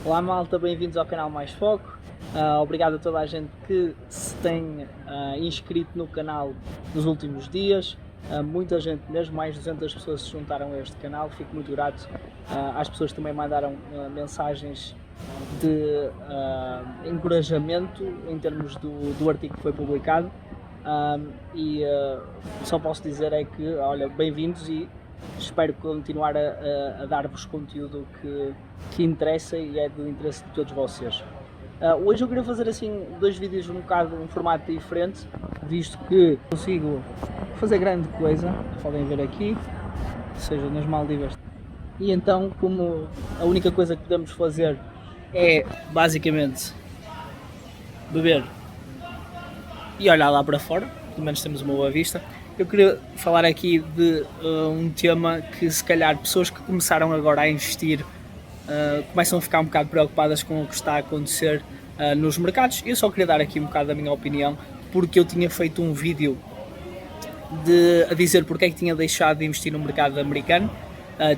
Olá malta, bem-vindos ao canal Mais Foco. Obrigado a toda a gente que se tem inscrito no canal nos últimos dias. Muita gente, mesmo mais de 200 pessoas se juntaram a este canal, fico muito grato. Às pessoas que também mandaram mensagens de encorajamento em termos do artigo que foi publicado. Só posso dizer é que, olha, bem-vindos e espero continuar a dar-vos conteúdo que interessa e é do interesse de todos vocês. Hoje eu queria fazer assim dois vídeos um bocado em formato diferente, visto que consigo fazer grande coisa, podem ver aqui, seja nas Maldivas. E então, como a única coisa que podemos fazer é basicamente beber e olhar lá para fora, pelo menos temos uma boa vista. Eu queria falar aqui de um tema que se calhar pessoas que começaram agora a investir começam a ficar um bocado preocupadas com o que está a acontecer nos mercados. Eu só queria dar aqui um bocado da minha opinião, porque eu tinha feito um vídeo a dizer porque é que tinha deixado de investir no mercado americano.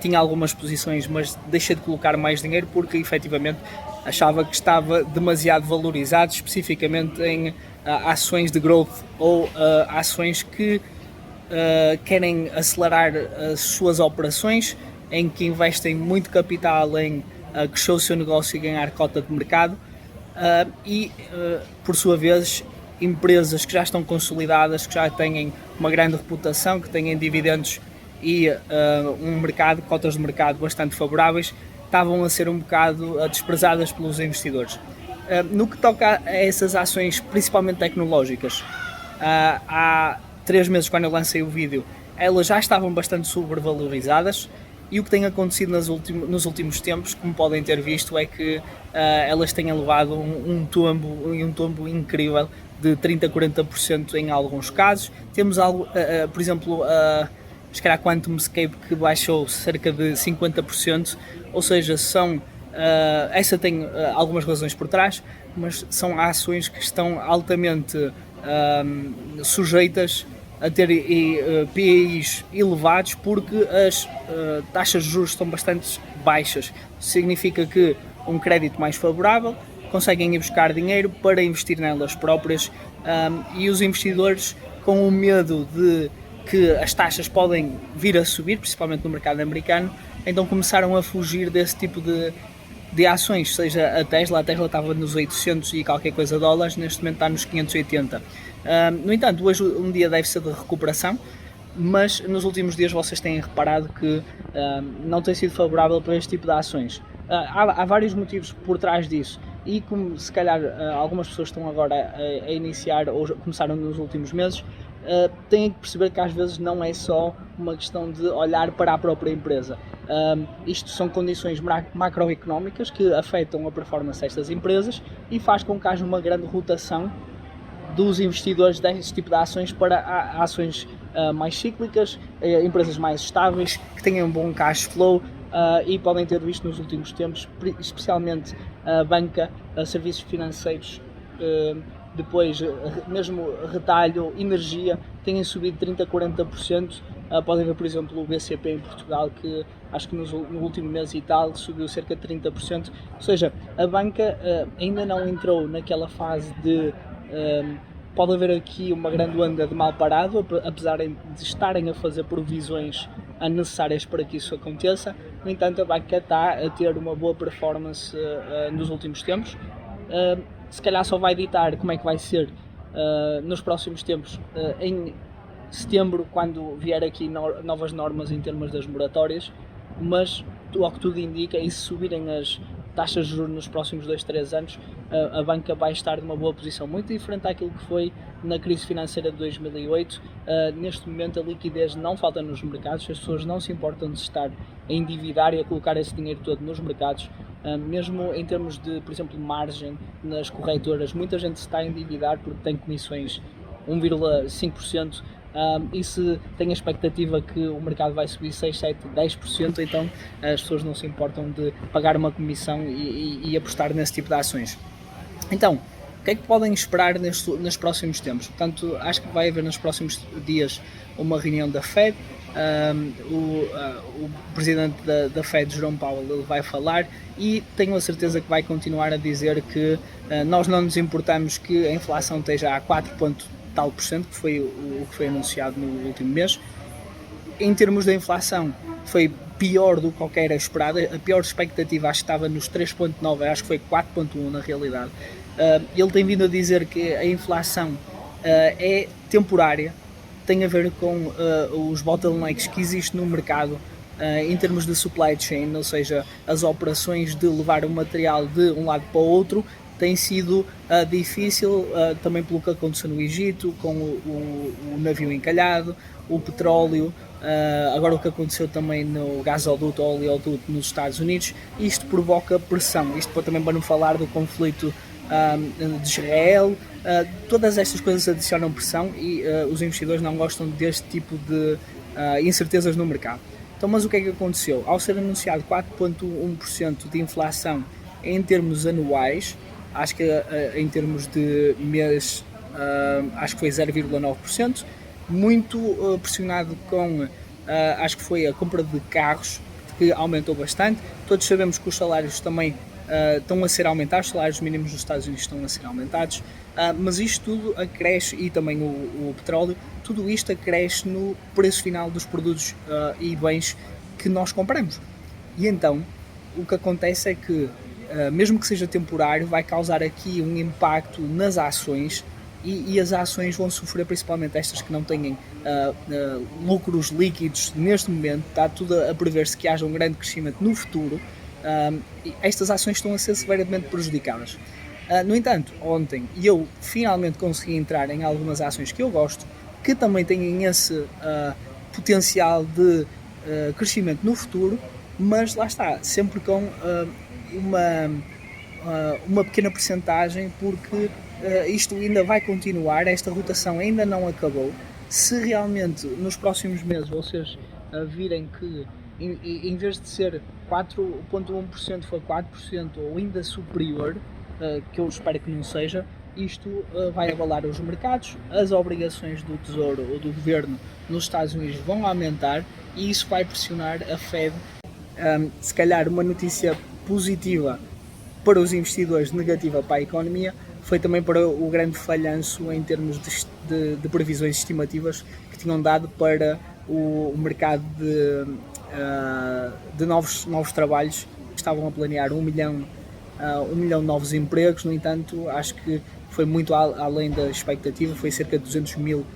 Tinha algumas posições, mas deixei de colocar mais dinheiro porque efetivamente achava que estava demasiado valorizado, especificamente em ações de growth ou ações que querem acelerar as suas operações, em que investem muito capital em crescer o seu negócio e ganhar cota de mercado, por sua vez, empresas que já estão consolidadas, que já têm uma grande reputação, que têm dividendos e um mercado, cotas de mercado bastante favoráveis, estavam a ser um bocado desprezadas pelos investidores. No que toca a essas ações, principalmente tecnológicas, há 3 meses, quando eu lancei o vídeo, elas já estavam bastante sobrevalorizadas, e o que tem acontecido nos últimos tempos, como podem ter visto, é que elas têm levado um tombo incrível de 30-40% em alguns casos. Temos algo, por exemplo, se calhar QuantumScape, que baixou cerca de 50%, ou seja, essa tem algumas razões por trás, mas são ações que estão altamente sujeitas a ter PIs elevados, porque as taxas de juros estão bastante baixas. Significa que um crédito mais favorável conseguem ir buscar dinheiro para investir nelas próprias, e os investidores, com o medo de que as taxas podem vir a subir, principalmente no mercado americano, então começaram a fugir desse tipo de ações, seja a Tesla estava nos 800 e qualquer coisa dólares, neste momento está nos 580. No entanto, hoje um dia deve ser de recuperação, mas nos últimos dias vocês têm reparado que não tem sido favorável para este tipo de ações. Há vários motivos por trás disso, e como se calhar algumas pessoas estão agora a iniciar ou começaram nos últimos meses, têm que perceber que às vezes não é só uma questão de olhar para a própria empresa. Isto são condições macroeconómicas que afetam a performance destas empresas e faz com que haja uma grande rotação dos investidores deste tipo de ações para ações mais cíclicas, empresas mais estáveis, que tenham um bom cash flow, e podem ter visto nos últimos tempos, especialmente a banca, serviços financeiros, depois mesmo retalho, energia, têm subido 30-40%. Podem ver, por exemplo, o BCP em Portugal, que acho que no último mês e tal subiu cerca de 30%. Ou seja, a banca ainda não entrou naquela fase de pode haver aqui uma grande onda de mal parado, apesar de estarem a fazer provisões necessárias para que isso aconteça. No entanto, a banca está a ter uma boa performance nos últimos tempos. Se calhar só vai ditar como é que vai ser nos próximos tempos, em setembro, quando vier aqui novas normas em termos das moratórias, mas ao que tudo indica, e se subirem as taxas de juros nos próximos 2-3 anos, a banca vai estar numa boa posição, muito diferente daquilo que foi na crise financeira de 2008. Neste momento a liquidez não falta nos mercados, as pessoas não se importam de estar a endividar e a colocar esse dinheiro todo nos mercados. Mesmo em termos de, por exemplo, margem nas corretoras, muita gente se está a endividar porque tem comissões 1,5%, e se tem a expectativa que o mercado vai subir 6, 7, 10%, então as pessoas não se importam de pagar uma comissão e apostar nesse tipo de ações. Então, o que é que podem esperar nos próximos tempos? Portanto, acho que vai haver nos próximos dias uma reunião da Fed, o presidente da Fed, Jerome Powell, ele vai falar e tenho a certeza que vai continuar a dizer que nós não nos importamos que a inflação esteja a 4 tal por cento, que foi o que foi anunciado no último mês. Em termos da inflação, foi pior do que qualquer era esperado. A pior expectativa acho que estava nos 3,9, acho que foi 4,1 na realidade. Ele tem vindo a dizer que a inflação é temporária, tem a ver com os bottlenecks que existem no mercado em termos de supply chain, ou seja, as operações de levar o material de um lado para o outro tem sido difícil, também pelo que aconteceu no Egito, com o navio encalhado, o petróleo, agora o que aconteceu também no gasoduto ou oleoduto nos Estados Unidos. Isto provoca pressão, isto também para não falar do conflito de Israel. Todas estas coisas adicionam pressão e os investidores não gostam deste tipo de incertezas no mercado. Então, mas o que é que aconteceu? Ao ser anunciado 4,1% de inflação em termos anuais, acho que em termos de mês, acho que foi 0,9%, muito pressionado com, acho que foi a compra de carros, que aumentou bastante. Todos sabemos que os salários também estão a ser aumentados, os salários mínimos dos Estados Unidos estão a ser aumentados, mas isto tudo acresce, e também o petróleo, tudo isto acresce no preço final dos produtos e bens que nós compramos. E então, o que acontece é que, mesmo que seja temporário, vai causar aqui um impacto nas ações e as ações vão sofrer, principalmente estas que não têm lucros líquidos neste momento. Está tudo a prever-se que haja um grande crescimento no futuro. Estas ações estão a ser severamente prejudicadas. No entanto, ontem eu finalmente consegui entrar em algumas ações que eu gosto, que também têm esse potencial de crescimento no futuro, mas lá está, sempre com uma pequena percentagem, porque isto ainda vai continuar, esta rotação ainda não acabou. Se realmente nos próximos meses vocês virem que em vez de ser 4,1% for 4% ou ainda superior, que eu espero que não seja, isto vai abalar os mercados, as obrigações do Tesouro ou do Governo nos Estados Unidos vão aumentar e isso vai pressionar a Fed. Se calhar uma notícia positiva para os investidores, negativa para a economia, foi também para o grande falhanço em termos de previsões estimativas que tinham dado para o mercado de novos trabalhos, que estavam a planear 1 milhão de novos empregos. No entanto, acho que foi muito além da expectativa, foi cerca de 200 mil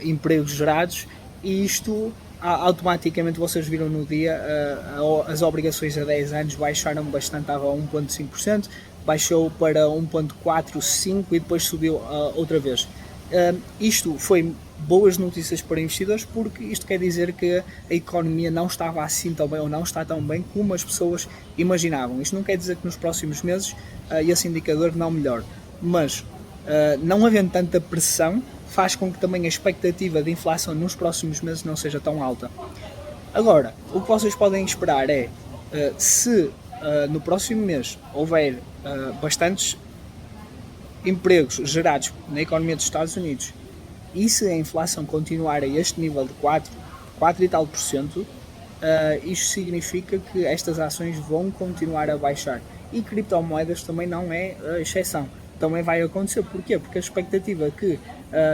empregos gerados, e isto automaticamente, vocês viram no dia, as obrigações a 10 anos baixaram bastante, estava a 1,5%, baixou para 1,45% e depois subiu outra vez. Isto foi boas notícias para investidores, porque isto quer dizer que a economia não estava assim tão bem, ou não está tão bem como as pessoas imaginavam. Isto não quer dizer que nos próximos meses esse indicador não melhore, mas não havendo tanta pressão, faz com que também a expectativa de inflação nos próximos meses não seja tão alta. Agora, o que vocês podem esperar é, se no próximo mês houver bastantes empregos gerados na economia dos Estados Unidos e se a inflação continuar a este nível de 4 e tal por cento, isto significa que estas ações vão continuar a baixar. E criptomoedas também não é a exceção. Também vai acontecer. Porquê? Porque a expectativa é que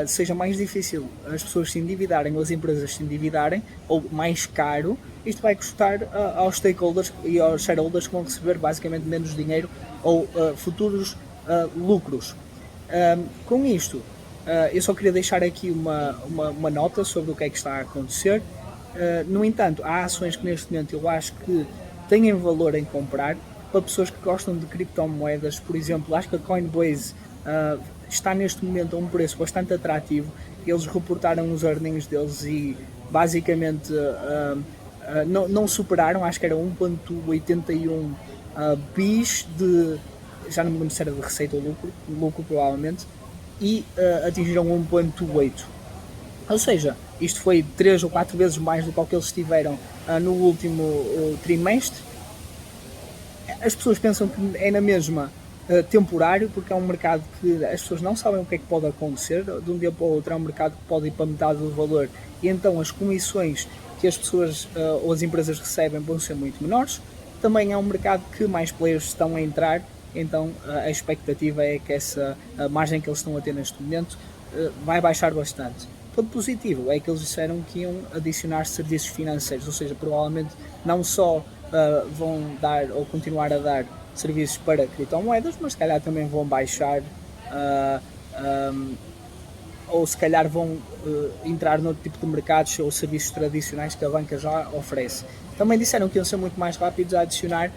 seja mais difícil as pessoas se endividarem ou as empresas se endividarem, ou mais caro, isto vai custar aos stakeholders e aos shareholders que vão receber basicamente menos dinheiro ou futuros lucros. Com isto, eu só queria deixar aqui uma nota sobre o que é que está a acontecer. No entanto, há ações que neste momento eu acho que têm valor em comprar. Para pessoas que gostam de criptomoedas, por exemplo, acho que a Coinbase está neste momento a um preço bastante atrativo. Eles reportaram os earnings deles e basicamente não superaram, acho que era 1,81 bis de, já não me lembro se era de receita ou lucro provavelmente, e atingiram 1,8. Ou seja, isto foi 3 ou 4 vezes mais do que eles tiveram no último trimestre. As pessoas pensam que é na mesma temporário, porque é um mercado que as pessoas não sabem o que é que pode acontecer, de um dia para o outro é um mercado que pode ir para metade do valor, e então as comissões que as pessoas ou as empresas recebem vão ser muito menores. Também é um mercado que mais players estão a entrar, então a expectativa é que essa a margem que eles estão a ter neste momento vai baixar bastante. Ponto positivo é que eles disseram que iam adicionar serviços financeiros, ou seja, provavelmente não só vão dar ou continuar a dar serviços para criptomoedas, mas se calhar também vão baixar ou se calhar vão entrar noutro tipo de mercados ou serviços tradicionais que a banca já oferece. Também disseram que iam ser muito mais rápidos a adicionar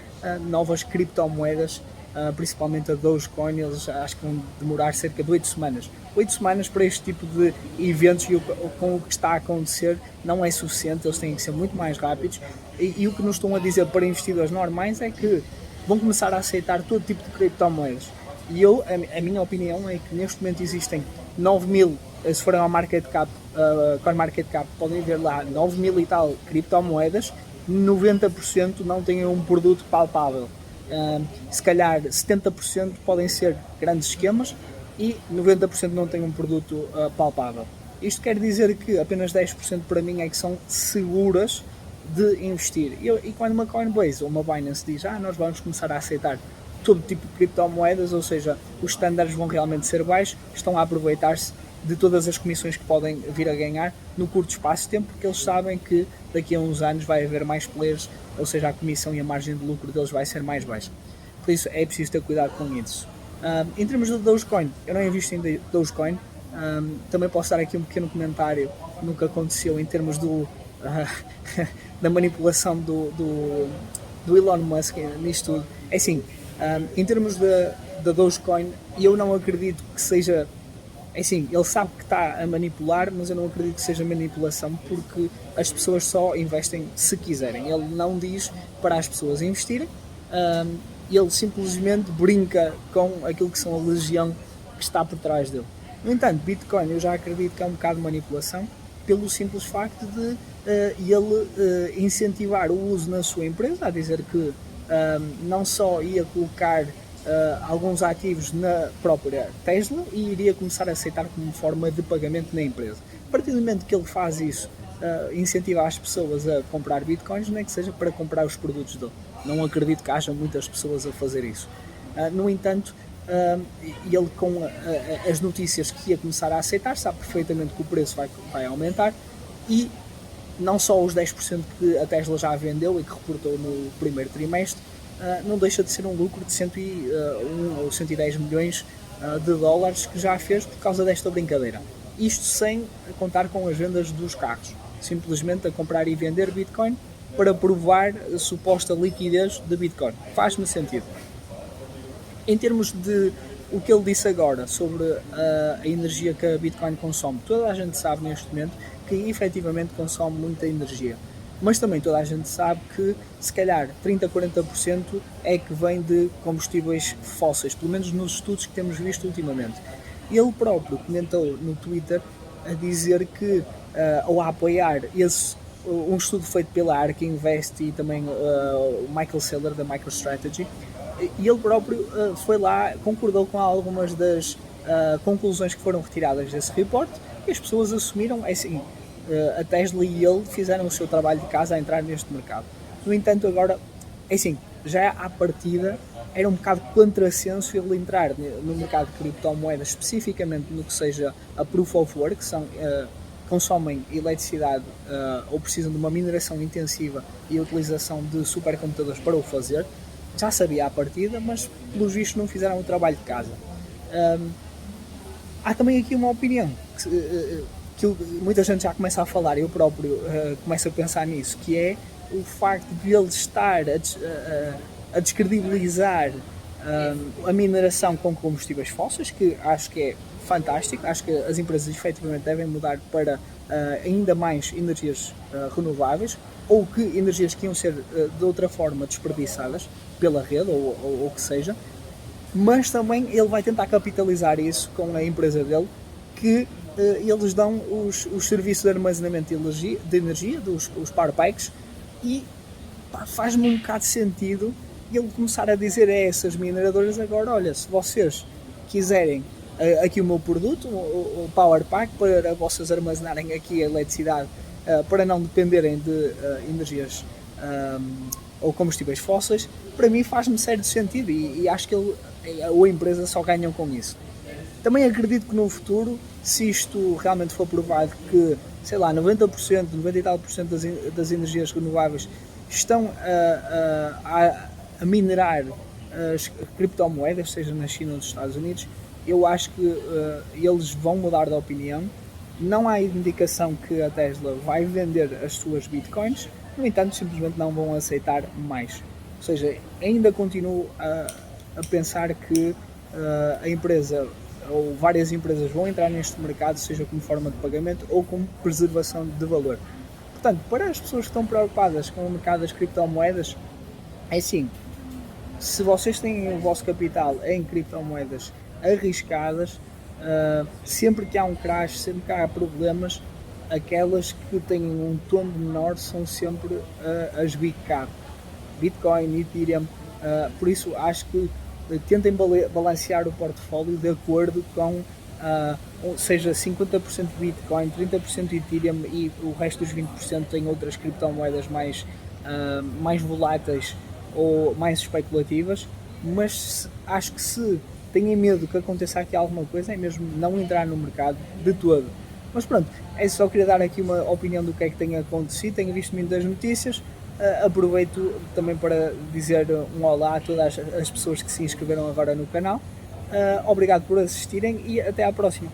novas criptomoedas, principalmente a Dogecoin. Eles acho que vão demorar cerca de 8 semanas. 8 semanas para este tipo de eventos e com o que está a acontecer não é suficiente, eles têm que ser muito mais rápidos. E o que nos estão a dizer para investidores normais é que vão começar a aceitar todo tipo de criptomoedas. E a minha opinião é que neste momento existem 9.000, se forem ao Market Cap, CoinMarketCap, podem ver lá 9.000 e tal criptomoedas, 90% não têm um produto palpável. Se calhar 70% podem ser grandes esquemas e 90% não têm um produto palpável. Isto quer dizer que apenas 10% para mim é que são seguras de investir. E quando uma Coinbase ou uma Binance diz nós vamos começar a aceitar todo tipo de criptomoedas, ou seja, os estándares vão realmente ser baixos, estão a aproveitar-se de todas as comissões que podem vir a ganhar no curto espaço de tempo, porque eles sabem que daqui a uns anos vai haver mais players, ou seja, a comissão e a margem de lucro deles vai ser mais baixa. Por isso é preciso ter cuidado com isso. Em termos do Dogecoin, eu não invisto em Dogecoin. Também posso dar aqui um pequeno comentário no que aconteceu em termos da manipulação do Elon Musk nisto tudo. É assim, em termos da Dogecoin, eu não acredito que seja. É assim, ele sabe que está a manipular, mas eu não acredito que seja manipulação, porque as pessoas só investem se quiserem. Ele não diz para as pessoas investirem, ele simplesmente brinca com aquilo que são a legião que está por trás dele. No entanto, Bitcoin eu já acredito que é um bocado de manipulação, pelo simples facto de ele incentivar o uso na sua empresa, a dizer que não só ia colocar alguns ativos na própria Tesla e iria começar a aceitar como forma de pagamento na empresa. A partir do momento que ele faz isso, incentiva as pessoas a comprar bitcoins, nem que seja para comprar os produtos dele. Não acredito que haja muitas pessoas a fazer isso. No entanto, ele com as notícias que ia começar a aceitar, sabe perfeitamente que o preço vai aumentar, e não só os 10% que a Tesla já vendeu e que reportou no primeiro trimestre, não deixa de ser um lucro de 101 ou 110 milhões de dólares que já fez por causa desta brincadeira. Isto sem contar com as vendas dos carros, simplesmente a comprar e vender Bitcoin para provar a suposta liquidez de Bitcoin. Faz-me sentido. Em termos de o que ele disse agora sobre a energia que a Bitcoin consome, toda a gente sabe neste momento que efetivamente consome muita energia. Mas também toda a gente sabe que se calhar 30-40% é que vem de combustíveis fósseis, pelo menos nos estudos que temos visto ultimamente. Ele próprio comentou no Twitter a dizer que, ou a apoiar um estudo feito pela ARK Invest e também o Michael Saylor da MicroStrategy, e ele próprio foi lá, concordou com algumas das conclusões que foram retiradas desse report, e as pessoas assumiram, é assim, a Tesla e ele fizeram o seu trabalho de casa a entrar neste mercado. No entanto, agora, é assim, já à partida era um bocado contrassenso ele entrar no mercado de criptomoedas, especificamente no que seja a Proof of Work, que consomem eletricidade ou precisam de uma mineração intensiva e a utilização de supercomputadores para o fazer. Já sabia à partida, mas pelos vistos não fizeram o trabalho de casa. Há também aqui uma opinião que muita gente já começa a falar, eu próprio começo a pensar nisso, que é o facto de ele estar a descredibilizar a mineração com combustíveis fósseis, que acho que é fantástico. Acho que as empresas efetivamente devem mudar para ainda mais energias renováveis, ou que energias que iam ser de outra forma desperdiçadas pela rede ou o que seja, mas também ele vai tentar capitalizar isso com a empresa dele, que eles dão os serviços de armazenamento de energia os Power Packs, e faz-me um bocado de sentido e ele começar a dizer a essas mineradoras agora, olha, se vocês quiserem aqui o meu produto, o Power Pack, para vocês armazenarem aqui a eletricidade para não dependerem de energias ou combustíveis fósseis, para mim faz-me certo sentido e acho que ele ou a empresa só ganham com isso. Também acredito que no futuro, se isto realmente for provado que, sei lá, 90%, 90 e tal por cento das energias renováveis estão a minerar as criptomoedas, seja na China ou nos Estados Unidos, eu acho que eles vão mudar de opinião. Não há indicação que a Tesla vai vender as suas bitcoins, no entanto, simplesmente não vão aceitar mais. Ou seja, ainda continuo a pensar que a empresa ou várias empresas vão entrar neste mercado, seja como forma de pagamento ou como preservação de valor. Portanto, para as pessoas que estão preocupadas com o mercado das criptomoedas, é assim, se vocês têm o vosso capital em criptomoedas arriscadas, sempre que há um crash, sempre que há problemas, aquelas que têm um tombo menor são sempre as Big Cap, Bitcoin, Ethereum, por isso acho que tentem balancear o portfólio de acordo com seja 50% Bitcoin, 30% Ethereum e o resto dos 20% em outras criptomoedas mais voláteis ou mais especulativas, mas acho que se têm medo que aconteça aqui alguma coisa é mesmo não entrar no mercado de todo. Mas pronto, só queria dar aqui uma opinião do que é que tem acontecido, tenho visto muitas notícias, aproveito também para dizer um olá a todas as pessoas que se inscreveram agora no canal, obrigado por assistirem e até à próxima.